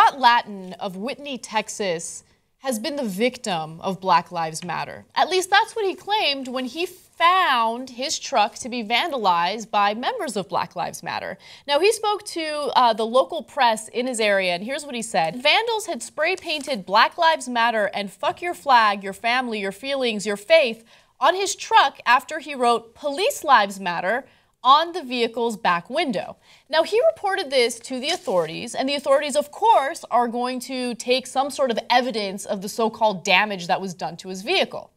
Scott Lattin of Whitney, Texas, has been the victim of Black Lives Matter. At least that's what he claimed when he found his truck to be vandalized by members of Black Lives Matter. Now, he spoke to the local press in his area, and here's what he said. Vandals had spray painted Black Lives Matter and fuck your flag, your family, your feelings, your faith on his truck after he wrote Police Lives Matter on the vehicle's back window. Now, he reported this to the authorities, and the authorities, of course, are going to take some sort of evidence of the so-called damage that was done to his vehicle.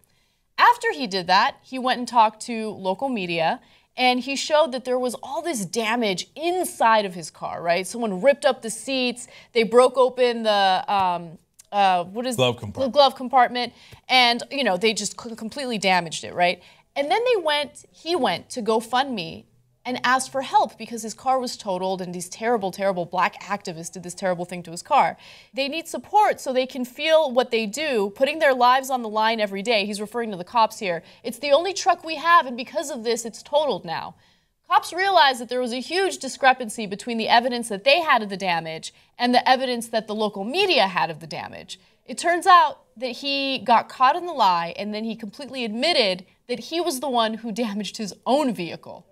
After he did that, he went and talked to local media, and he showed that there was all this damage inside of his car, right? Someone ripped up the seats, they broke open the glove compartment, and, you know, they just completely damaged it, right? And then he went to GoFundMe and asked for help because his car was totaled and these terrible, terrible black activists did this terrible thing to his car. They need support so they can feel what they do, putting their lives on the line every day. He's referring to the cops here. It's the only truck we have, and because of this, it's totaled now. Cops realized that there was a huge discrepancy between the evidence that they had of the damage and the evidence that the local media had of the damage. It turns out that he got caught in the lie, and then he completely admitted that he was the one who damaged his own vehicle.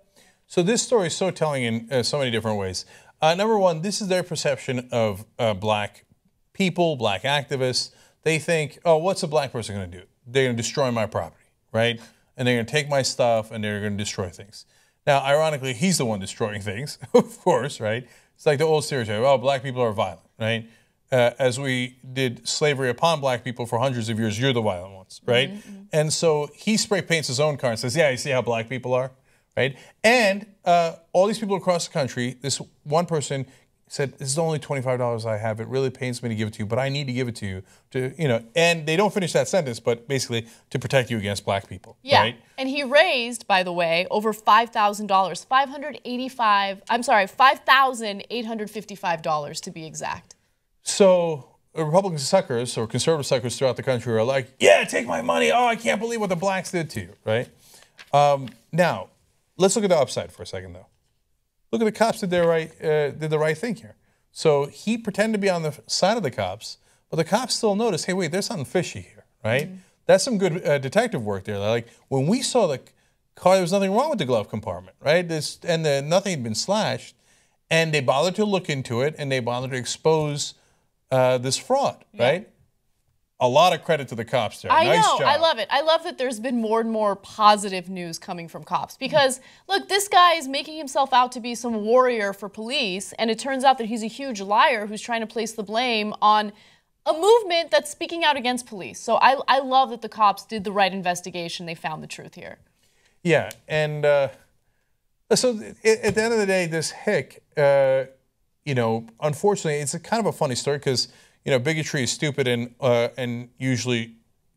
So this story is so telling in so many different ways. Number one, this is their perception of black people, black activists. They think, oh, what's a black person going to do? They're going to destroy my property, right? And they're going to take my stuff and they're going to destroy things. Now, ironically, he's the one destroying things, of course, right? It's like the old stereotype, oh, black people are violent, right? As we did slavery upon black people for hundreds of years, you're the violent ones, right? Mm-hmm. And so he spray paints his own car and says, yeah, you see how black people are? Right? And all these people across the country, this one person said, this is only $25 I have. It really pains me to give it to you, but I need to give it to you. And they don't finish that sentence, but basically to protect you against black people. Yeah, right? And he raised, by the way, over $5,000, $5,855 to be exact. So Republican suckers or conservative suckers throughout the country are like, yeah, take my money. Oh, I can't believe what the blacks did to you, right? Now, let's look at the upside for a second, though. Look at the cops did the right thing here. So he pretended to be on the side of the cops, but the cops still noticed, hey, wait, there's something fishy here, right? Mm-hmm. That's some good detective work there. Like when we saw the car, there was nothing wrong with the glove compartment, right? Nothing had been slashed, and they bothered to look into it, and they bothered to expose this fraud, right? A lot of credit to the cops there. Nice job. I love it. I love that there's been more and more positive news coming from cops because, look, this guy is making himself out to be some warrior for police, and it turns out that he's a huge liar who's trying to place the blame on a movement that's speaking out against police. So I love that the cops did the right investigation. They found the truth here. Yeah, and so at the end of the day, this hick, unfortunately, it's kind of a funny story because bigotry is stupid and usually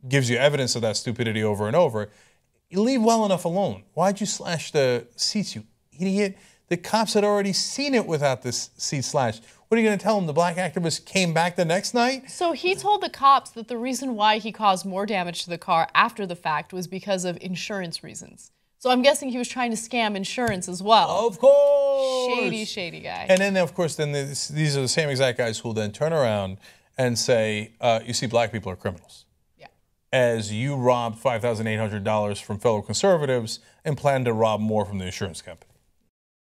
gives you evidence of that stupidity over and over. You leave well enough alone. Why'd you slash the seats, you idiot? The cops had already seen it without this seat slashed. What are you going to tell them? The black activist came back the next night? So he told the cops that the reason why he caused more damage to the car after the fact was because of insurance reasons. So I'm guessing he was trying to scam insurance as well. Of course. Shady, shady guy. And then, of course, these are the same exact guys who will then turn around and say, you see, black people are criminals. Yeah. As you robbed $5,800 from fellow conservatives and plan to rob more from the insurance company.